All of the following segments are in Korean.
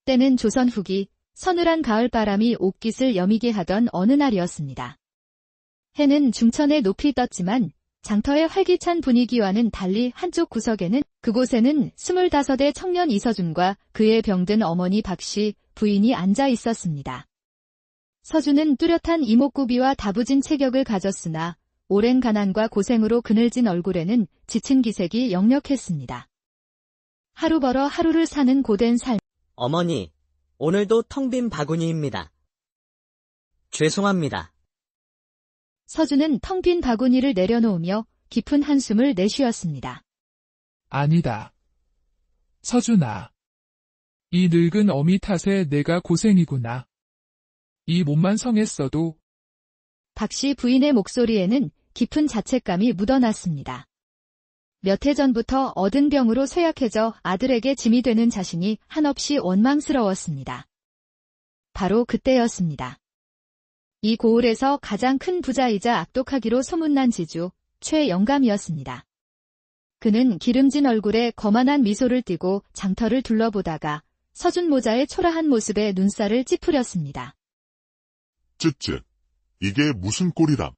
때는 조선 후기 서늘한 가을바람이 옥깃을 여미게 하던 어느 날이었습니다. 해는 중천에 높이 떴지만 장터의 활기찬 분위기와는 달리 한쪽 구석에는 그곳에는 25의 청년 이서준과 그의 병든 어머니 박씨 부인이 앉아 있었습니다. 서준은 뚜렷한 이목구비와 다부진 체격을 가졌으나 오랜 가난과 고생으로 그늘진 얼굴에는 지친 기색이 역력했습니다. 하루 벌어 하루를 사는 고된 삶. 어머니, 오늘도 텅 빈 바구니입니다. 죄송합니다. 서준은 텅 빈 바구니를 내려놓으며 깊은 한숨을 내쉬었습니다. 아니다. 서준아. 이 늙은 어미 탓에 내가 고생이구나. 이 몸만 성했어도. 박씨 부인의 목소리에는 깊은 자책감이 묻어났습니다. 몇 해 전부터 얻은 병으로 쇠약해져 아들에게 짐이 되는 자신이 한없이 원망스러웠습니다. 바로 그때였습니다. 이 고을에서 가장 큰 부자이자 악독하기로 소문난 지주 최영감이었습니다. 그는 기름진 얼굴에 거만한 미소를 띠고 장터를 둘러보다가 서준 모자의 초라한 모습에 눈살을 찌푸렸습니다. 쯧쯧. 이게 무슨 꼴이람.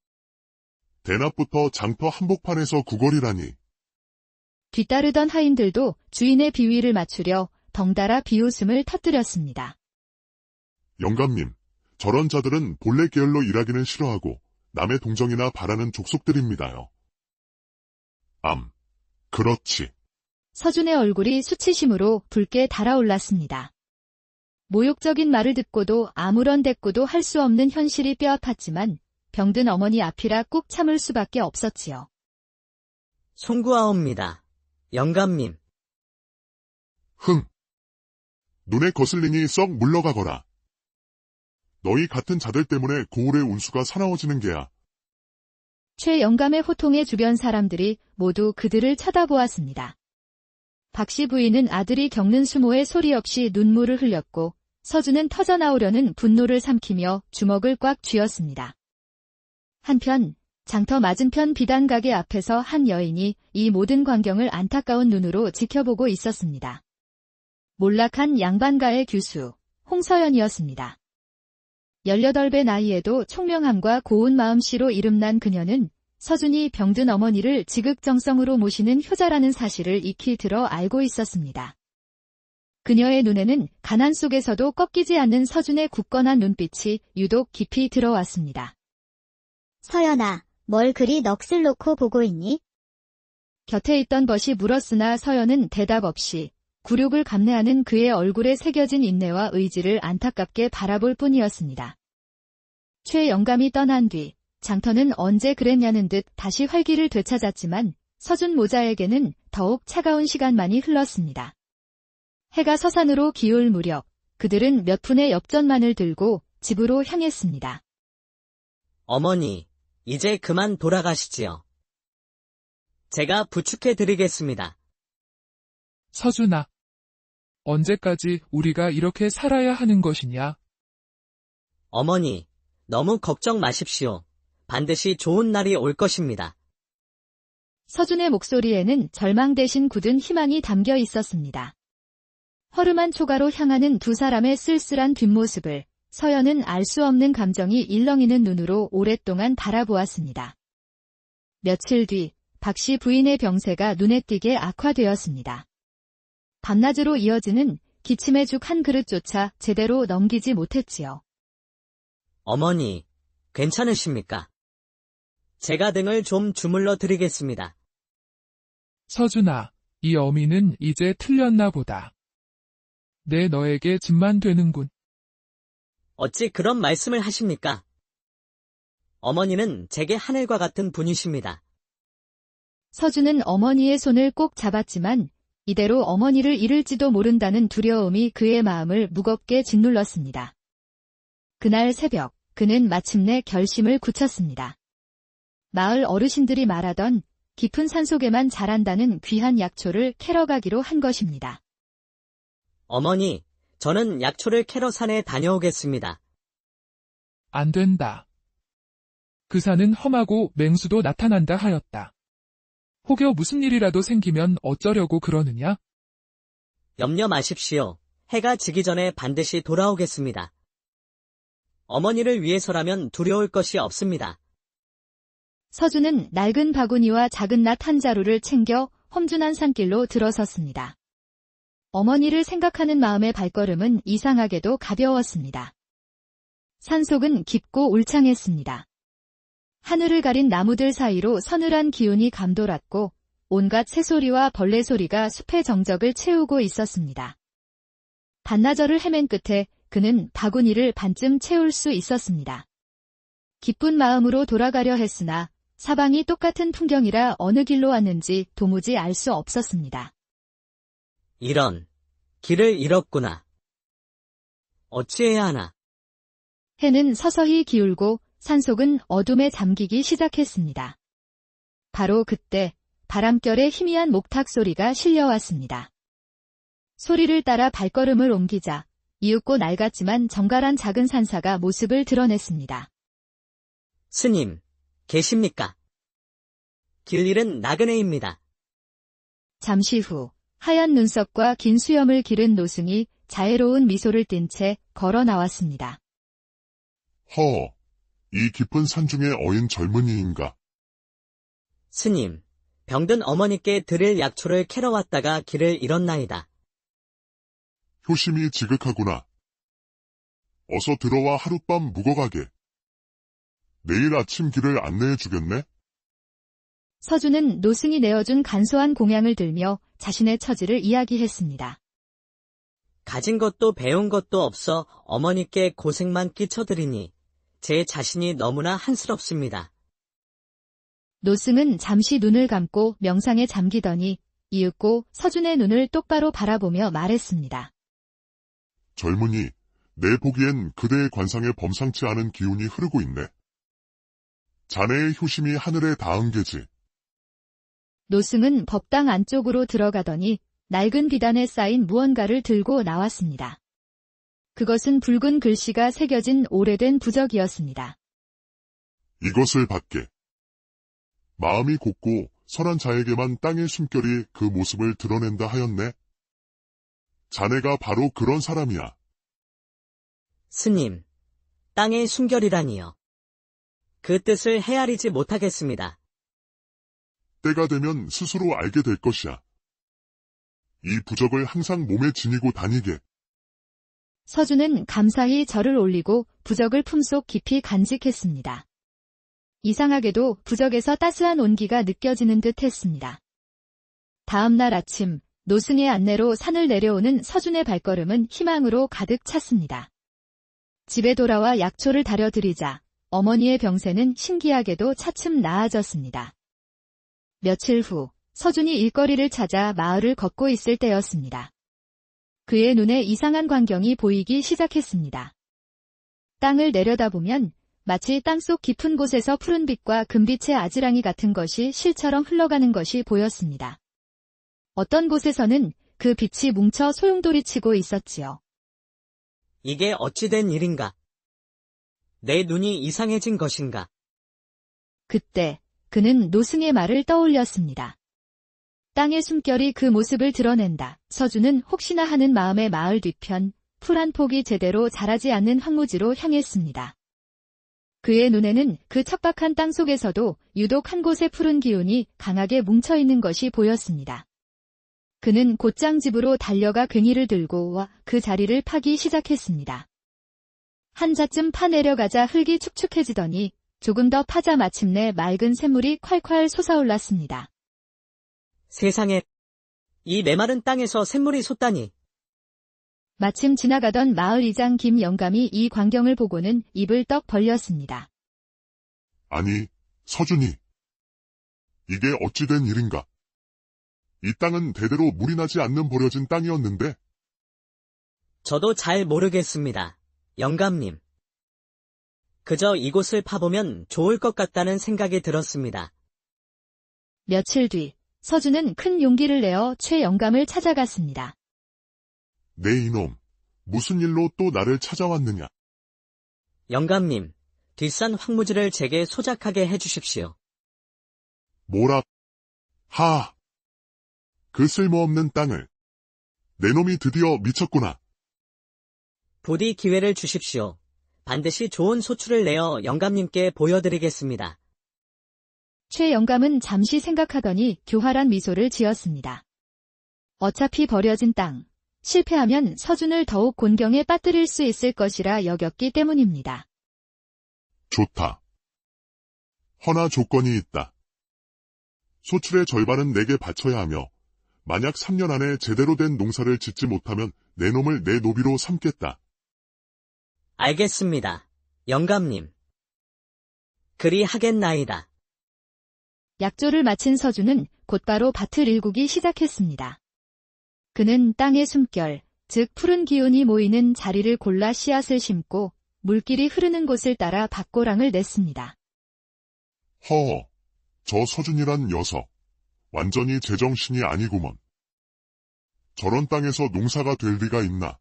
대낮부터 장터 한복판에서 구걸이라니. 뒤따르던 하인들도 주인의 비위를 맞추려 덩달아 비웃음을 터뜨렸습니다. 영감님, 저런 자들은 본래 계열로 일하기는 싫어하고 남의 동정이나 바라는 족속들입니다요. 그렇지. 서준의 얼굴이 수치심으로 붉게 달아올랐습니다. 모욕적인 말을 듣고도 아무런 대꾸도 할 수 없는 현실이 뼈아팠지만 병든 어머니 앞이라 꾹 참을 수밖에 없었지요. 송구하옵니다. 영감님. 눈에 거슬리니 썩 물러가거라. 너희 같은 자들 때문에 고을의 운수가 사나워지는 게야. 최영감의 호통에 주변 사람들이 모두 그들을 쳐다보았습니다. 박씨 부인은 아들이 겪는 수모에 소리 없이 눈물을 흘렸고 서준은 터져나오려는 분노를 삼키며 주먹을 꽉 쥐었습니다. 한편 장터 맞은편 비단가게 앞에서 한 여인이 이 모든 광경을 안타까운 눈으로 지켜보고 있었습니다. 몰락한 양반가의 규수, 홍서연이었습니다. 18배 나이에도 총명함과 고운 마음씨로 이름난 그녀는 서준이 병든 어머니를 지극정성으로 모시는 효자라는 사실을 익히 들어 알고 있었습니다. 그녀의 눈에는 가난 속에서도 꺾이지 않는 서준의 굳건한 눈빛이 유독 깊이 들어왔습니다. 서연아, 뭘 그리 넋을 놓고 보고 있니? 곁에 있던 벗이 물었으나 서연은 대답 없이 굴욕을 감내하는 그의 얼굴에 새겨진 인내와 의지를 안타깝게 바라볼 뿐이었습니다. 최영감이 떠난 뒤 장터는 언제 그랬냐는 듯 다시 활기를 되찾았지만 서준 모자에게는 더욱 차가운 시간만이 흘렀습니다. 해가 서산으로 기울 무렵 그들은 몇 푼의 엽전만을 들고 집으로 향했습니다. 어머니, 이제 그만 돌아가시지요. 제가 부축해드리겠습니다. 서준아. 언제까지 우리가 이렇게 살아야 하는 것이냐? 어머니, 너무 걱정 마십시오. 반드시 좋은 날이 올 것입니다. 서준의 목소리에는 절망 대신 굳은 희망이 담겨 있었습니다. 허름한 초가로 향하는 두 사람의 쓸쓸한 뒷모습을 서연은 알 수 없는 감정이 일렁이는 눈으로 오랫동안 바라보았습니다. 며칠 뒤 박씨 부인의 병세가 눈에 띄게 악화되었습니다. 밤낮으로 이어지는 기침의 죽 한 그릇조차 제대로 넘기지 못했지요. 어머니, 괜찮으십니까? 제가 등을 좀 주물러 드리겠습니다. 서준아, 이 어미는 이제 틀렸나 보다. 내 너에게 짐만 되는군. 어찌 그런 말씀을 하십니까? 어머니는 제게 하늘과 같은 분이십니다. 서준은 어머니의 손을 꼭 잡았지만 이대로 어머니를 잃을지도 모른다는 두려움이 그의 마음을 무겁게 짓눌렀습니다. 그날 새벽, 그는 마침내 결심을 굳혔습니다. 마을 어르신들이 말하던 깊은 산속에만 자란다는 귀한 약초를 캐러 가기로 한 것입니다. 어머니, 저는 약초를 캐러 산에 다녀오겠습니다. 안 된다. 그 산은 험하고 맹수도 나타난다 하였다. 혹여 무슨 일이라도 생기면 어쩌려고 그러느냐? 염려 마십시오. 해가 지기 전에 반드시 돌아오겠습니다. 어머니를 위해서라면 두려울 것이 없습니다. 서준은 낡은 바구니와 작은 낫 한 자루를 챙겨 험준한 산길로 들어섰습니다. 어머니를 생각하는 마음의 발걸음은 이상하게도 가벼웠습니다. 산속은 깊고 울창했습니다. 하늘을 가린 나무들 사이로 서늘한 기운이 감돌았고 온갖 새소리와 벌레 소리가 숲의 정적을 채우고 있었습니다. 반나절을 헤맨 끝에 그는 바구니를 반쯤 채울 수 있었습니다. 기쁜 마음으로 돌아가려 했으나 사방이 똑같은 풍경이라 어느 길로 왔는지 도무지 알 수 없었습니다. 이런, 길을 잃었구나. 어찌해야 하나. 해는 서서히 기울고 산속은 어둠에 잠기기 시작했습니다. 바로 그때 바람결에 희미한 목탁 소리가 실려왔습니다. 소리를 따라 발걸음을 옮기자 이윽고 낡았지만 정갈한 작은 산사가 모습을 드러냈습니다. 스님, 계십니까? 길 잃은 나그네입니다. 잠시 후 하얀 눈썹과 긴 수염을 기른 노승이 자애로운 미소를 띤 채 걸어 나왔습니다. 허, 이 깊은 산중에 어인 젊은이인가? 스님, 병든 어머니께 드릴 약초를 캐러 왔다가 길을 잃었나이다. 효심이 지극하구나. 어서 들어와 하룻밤 묵어가게. 내일 아침 길을 안내해 주겠네? 서준은 노승이 내어준 간소한 공양을 들며 자신의 처지를 이야기했습니다. 가진 것도 배운 것도 없어 어머니께 고생만 끼쳐드리니 제 자신이 너무나 한스럽습니다. 노승은 잠시 눈을 감고 명상에 잠기더니 이윽고 서준의 눈을 똑바로 바라보며 말했습니다. 젊은이, 내 보기엔 그대의 관상에 범상치 않은 기운이 흐르고 있네. 자네의 효심이 하늘에 닿은 게지. 노승은 법당 안쪽으로 들어가더니 낡은 비단에 쌓인 무언가를 들고 나왔습니다. 그것은 붉은 글씨가 새겨진 오래된 부적이었습니다. 이것을 받게. 마음이 곱고 선한 자에게만 땅의 숨결이 그 모습을 드러낸다 하였네. 자네가 바로 그런 사람이야. 스님, 땅의 순결이라니요. 그 뜻을 헤아리지 못하겠습니다. 때가 되면 스스로 알게 될 것이야. 이 부적을 항상 몸에 지니고 다니게. 서준은 감사히 절을 올리고 부적을 품속 깊이 간직했습니다. 이상하게도 부적에서 따스한 온기가 느껴지는 듯 했습니다. 다음 날 아침, 노승의 안내로 산을 내려오는 서준의 발걸음은 희망으로 가득 찼습니다. 집에 돌아와 약초를 다려드리자 어머니의 병세는 신기하게도 차츰 나아졌습니다. 며칠 후 서준이 일거리를 찾아 마을을 걷고 있을 때였습니다. 그의 눈에 이상한 광경이 보이기 시작했습니다. 땅을 내려다보면 마치 땅속 깊은 곳에서 푸른빛과 금빛의 아지랑이 같은 것이 실처럼 흘러가는 것이 보였습니다. 어떤 곳에서는 그 빛이 뭉쳐 소용돌이치고 있었지요. 이게 어찌된 일인가? 내 눈이 이상해진 것인가? 그때 그는 노승의 말을 떠올렸습니다. 땅의 숨결이 그 모습을 드러낸다. 서준은 혹시나 하는 마음에 마을 뒤편 풀 한 폭이 제대로 자라지 않는 황무지로 향했습니다. 그의 눈에는 그 척박한 땅 속에서도 유독 한 곳의 푸른 기운이 강하게 뭉쳐있는 것이 보였습니다. 그는 곧장 집으로 달려가 괭이를 들고 와 그 자리를 파기 시작했습니다. 한자쯤 파 내려가자 흙이 축축해지더니 조금 더 파자 마침내 맑은 샘물이 콸콸 솟아올랐습니다. 세상에, 이 메마른 땅에서 샘물이 솟다니. 마침 지나가던 마을 이장 김 영감이 이 광경을 보고는 입을 떡 벌렸습니다. 아니, 서준이. 이게 어찌된 일인가? 이 땅은 대대로 물이 나지 않는 버려진 땅이었는데. 저도 잘 모르겠습니다. 영감님. 그저 이곳을 파보면 좋을 것 같다는 생각이 들었습니다. 며칠 뒤 서준은 큰 용기를 내어 최 영감을 찾아갔습니다. 내 이놈, 무슨 일로 또 나를 찾아왔느냐? 영감님, 뒷산 황무지를 제게 소작하게 해주십시오. 뭐라? 하! 그 쓸모없는 땅을. 내 놈이 드디어 미쳤구나. 부디 기회를 주십시오. 반드시 좋은 소출을 내어 영감님께 보여드리겠습니다. 최 영감은 잠시 생각하더니 교활한 미소를 지었습니다. 어차피 버려진 땅, 실패하면 서준을 더욱 곤경에 빠뜨릴 수 있을 것이라 여겼기 때문입니다. 좋다. 허나 조건이 있다. 소출의 절반은 내게 바쳐야 하며 만약 3년 안에 제대로 된 농사를 짓지 못하면 내 놈을 내 노비로 삼겠다. 알겠습니다. 영감님. 그리 하겠나이다. 약조를 마친 서준은 곧바로 밭을 일구기 시작했습니다. 그는 땅의 숨결, 즉 푸른 기운이 모이는 자리를 골라 씨앗을 심고 물길이 흐르는 곳을 따라 밭고랑을 냈습니다. 허허, 저 서준이란 녀석. 완전히 제정신이 아니구먼. 저런 땅에서 농사가 될 리가 있나.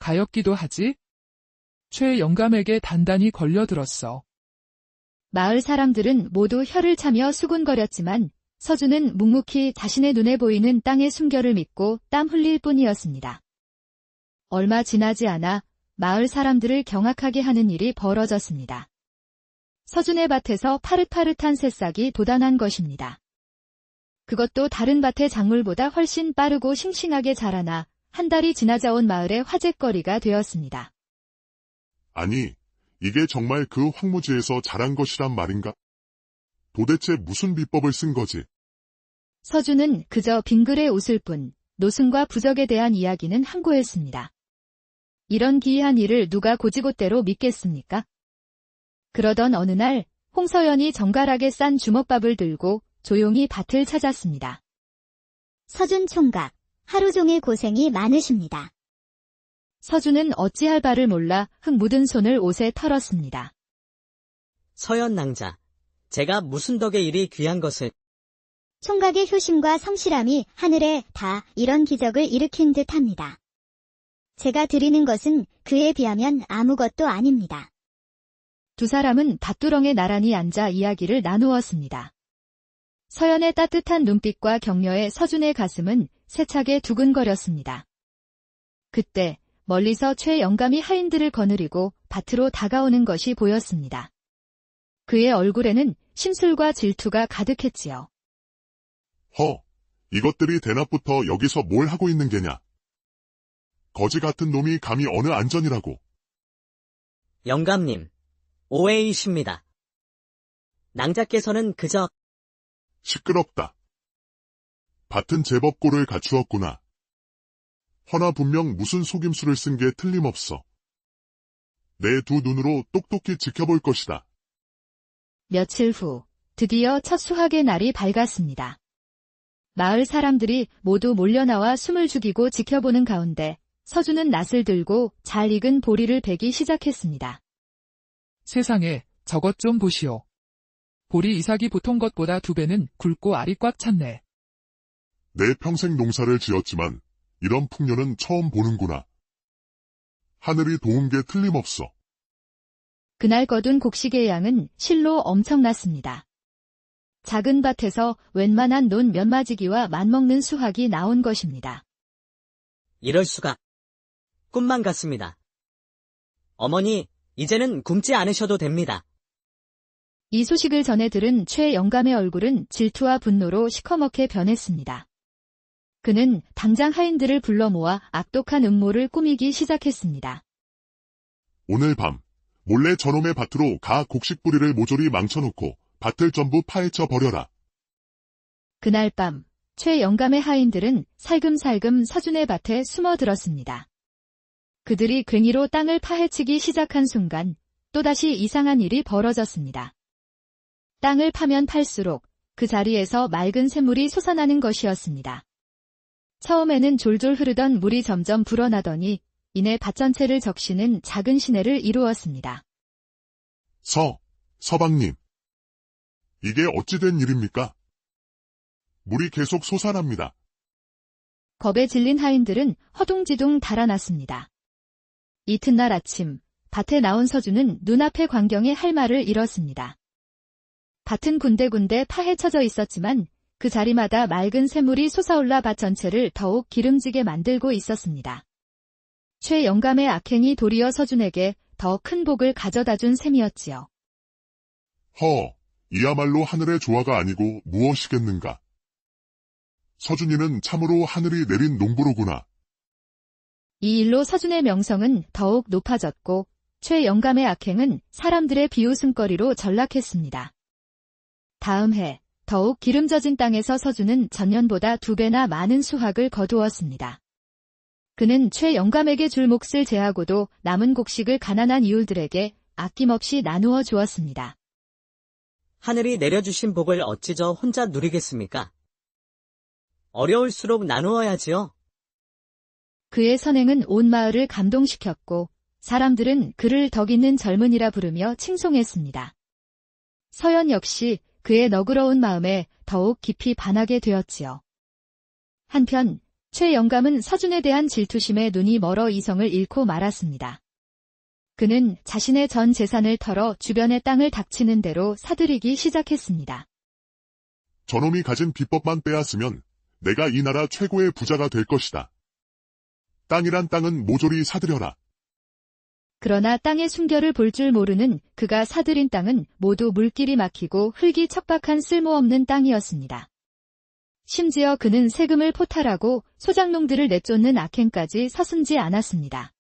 가엾기도 하지? 최 영감에게 단단히 걸려들었어. 마을 사람들은 모두 혀를 차며 수군거렸지만 서준은 묵묵히 자신의 눈에 보이는 땅의 숨결을 믿고 땀 흘릴 뿐이었습니다. 얼마 지나지 않아 마을 사람들을 경악하게 하는 일이 벌어졌습니다. 서준의 밭에서 파릇파릇한 새싹이 돋아난 것입니다. 그것도 다른 밭의 작물보다 훨씬 빠르고 싱싱하게 자라나 한 달이 지나자 온 마을의 화제거리가 되었습니다. 아니, 이게 정말 그 황무지에서 자란 것이란 말인가? 도대체 무슨 비법을 쓴 거지? 서준은 그저 빙그레 웃을 뿐 노승과 부적에 대한 이야기는 항고했습니다. 이런 기이한 일을 누가 고지곳대로 믿겠습니까? 그러던 어느 날 홍서연이 정갈하게 싼 주먹밥을 들고 조용히 밭을 찾았습니다. 서준 총각, 하루 종일 고생이 많으십니다. 서준은 어찌할 바를 몰라 흙 묻은 손을 옷에 털었습니다. 서연 낭자, 제가 무슨 덕에 이리 귀한 것을. 총각의 효심과 성실함이 하늘에 다 이런 기적을 일으킨 듯합니다. 제가 드리는 것은 그에 비하면 아무것도 아닙니다. 두 사람은 밭두렁에 나란히 앉아 이야기를 나누었습니다. 서연의 따뜻한 눈빛과 격려에 서준의 가슴은 세차게 두근거렸습니다. 그때 멀리서 최 영감이 하인들을 거느리고 밭으로 다가오는 것이 보였습니다. 그의 얼굴에는 심술과 질투가 가득했지요. 허, 이것들이 대낮부터 여기서 뭘 하고 있는 게냐? 거지 같은 놈이 감히 어느 안전이라고. 영감님, 오해이십니다. 낭자께서는 그저 시끄럽다. 밭은 제법 꼴을 갖추었구나. 허나 분명 무슨 속임수를 쓴 게 틀림없어. 내 두 눈으로 똑똑히 지켜볼 것이다. 며칠 후 드디어 첫 수확의 날이 밝았습니다. 마을 사람들이 모두 몰려나와 숨을 죽이고 지켜보는 가운데 서준은 낫을 들고 잘 익은 보리를 베기 시작했습니다. 세상에, 저것 좀 보시오. 보리 이삭이 보통 것보다 2배는 굵고 알이 꽉 찼네. 내 평생 농사를 지었지만 이런 풍년은 처음 보는구나. 하늘이 도운 게 틀림없어. 그날 거둔 곡식의 양은 실로 엄청났습니다. 작은 밭에서 웬만한 논 몇 마지기와 맞먹는 수확이 나온 것입니다. 이럴 수가. 꿈만 같습니다. 어머니, 이제는 굶지 않으셔도 됩니다. 이 소식을 전해 들은 최 영감의 얼굴은 질투와 분노로 시커멓게 변했습니다. 그는 당장 하인들을 불러 모아 악독한 음모를 꾸미기 시작했습니다. 오늘 밤 몰래 저놈의 밭으로 가 곡식 뿌리를 모조리 망쳐놓고 밭을 전부 파헤쳐 버려라. 그날 밤 최 영감의 하인들은 살금살금 서준의 밭에 숨어들었습니다. 그들이 괭이로 땅을 파헤치기 시작한 순간 또다시 이상한 일이 벌어졌습니다. 땅을 파면 팔수록 그 자리에서 맑은 샘물이 솟아나는 것이었습니다. 처음에는 졸졸 흐르던 물이 점점 불어나더니 이내 밭 전체를 적시는 작은 시내를 이루었습니다. 서방님. 이게 어찌된 일입니까? 물이 계속 솟아납니다. 겁에 질린 하인들은 허둥지둥 달아났습니다. 이튿날 아침 밭에 나온 서준은 눈앞의 광경에 할 말을 잃었습니다. 밭은 군데군데 파헤쳐져 있었지만 그 자리마다 맑은 샘물이 솟아올라 밭 전체를 더욱 기름지게 만들고 있었습니다. 최 영감의 악행이 도리어 서준에게 더 큰 복을 가져다 준 셈이었지요. 이야말로 하늘의 조화가 아니고 무엇이겠는가. 서준이는 참으로 하늘이 내린 농부로구나. 이 일로 서준의 명성은 더욱 높아졌고 최 영감의 악행은 사람들의 비웃음거리로 전락했습니다. 다음 해 더욱 기름져진 땅에서 서준은 전년보다 2배나 많은 수확을 거두었습니다. 그는 최 영감에게 줄 몫을 제하고도 남은 곡식을 가난한 이웃들에게 아낌없이 나누어 주었습니다. 하늘이 내려주신 복을 어찌 저 혼자 누리겠습니까? 어려울수록 나누어야지요. 그의 선행은 온 마을을 감동시켰고 사람들은 그를 덕 있는 젊은이라 부르며 칭송했습니다. 서연 역시 그의 너그러운 마음에 더욱 깊이 반하게 되었지요. 한편 최 영감은 서준에 대한 질투심에 눈이 멀어 이성을 잃고 말았습니다. 그는 자신의 전 재산을 털어 주변의 땅을 닥치는 대로 사들이기 시작했습니다. 저놈이 가진 비법만 빼앗으면 내가 이 나라 최고의 부자가 될 것이다. 땅이란 땅은 모조리 사들여라. 그러나 땅의 순결을 볼 줄 모르는 그가 사들인 땅은 모두 물길이 막히고 흙이 척박한 쓸모없는 땅이었습니다. 심지어 그는 세금을 포탈하고 소작농들을 내쫓는 악행까지 서슴지 않았습니다.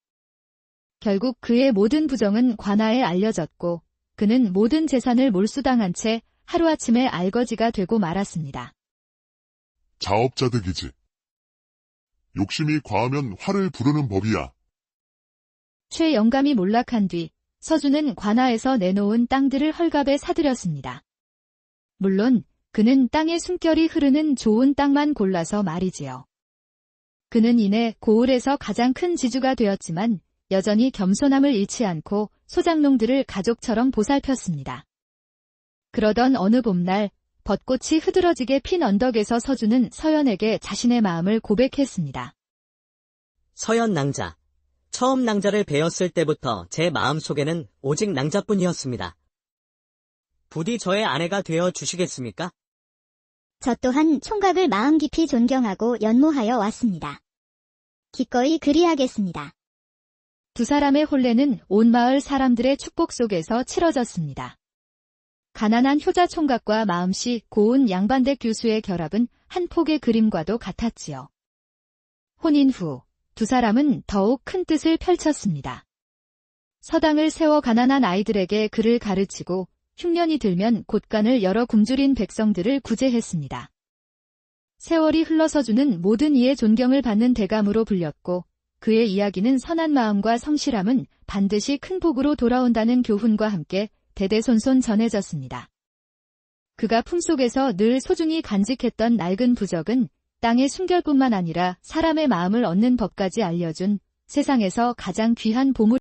결국 그의 모든 부정은 관아에 알려졌고 그는 모든 재산을 몰수당한 채 하루아침에 알거지가 되고 말았습니다. 자업자득이지. 욕심이 과하면 화를 부르는 법이야. 최 영감이 몰락한 뒤 서준은 관아에서 내놓은 땅들을 헐값에 사들였습니다. 물론 그는 땅의 숨결이 흐르는 좋은 땅만 골라서 말이지요. 그는 이내 고을에서 가장 큰 지주가 되었지만 여전히 겸손함을 잃지 않고 소작농들을 가족처럼 보살폈습니다. 그러던 어느 봄날 벚꽃이 흐드러지게 핀 언덕에서 서준은 서연에게 자신의 마음을 고백했습니다. 서연 낭자. 처음 낭자를 배웠을 때부터 제 마음속에는 오직 낭자뿐이었습니다. 부디 저의 아내가 되어 주시겠습니까? 저 또한 총각을 마음 깊이 존경하고 연모하여 왔습니다. 기꺼이 그리하겠습니다. 두 사람의 혼례는 온 마을 사람들의 축복 속에서 치러졌습니다. 가난한 효자 총각과 마음씨 고운 양반댁 교수의 결합은 한 폭의 그림과도 같았지요. 혼인 후 두 사람은 더욱 큰 뜻을 펼쳤습니다. 서당을 세워 가난한 아이들에게 글을 가르치고 흉년이 들면 곳간을 열어 굶주린 백성들을 구제했습니다. 세월이 흘러 서준은 모든 이의 존경을 받는 대감으로 불렸고 그의 이야기는 선한 마음과 성실함은 반드시 큰 복으로 돌아온다는 교훈과 함께 대대손손 전해졌습니다. 그가 품속에서 늘 소중히 간직했던 낡은 부적은 땅의 순결뿐만 아니라 사람의 마음을 얻는 법까지 알려준 세상에서 가장 귀한 보물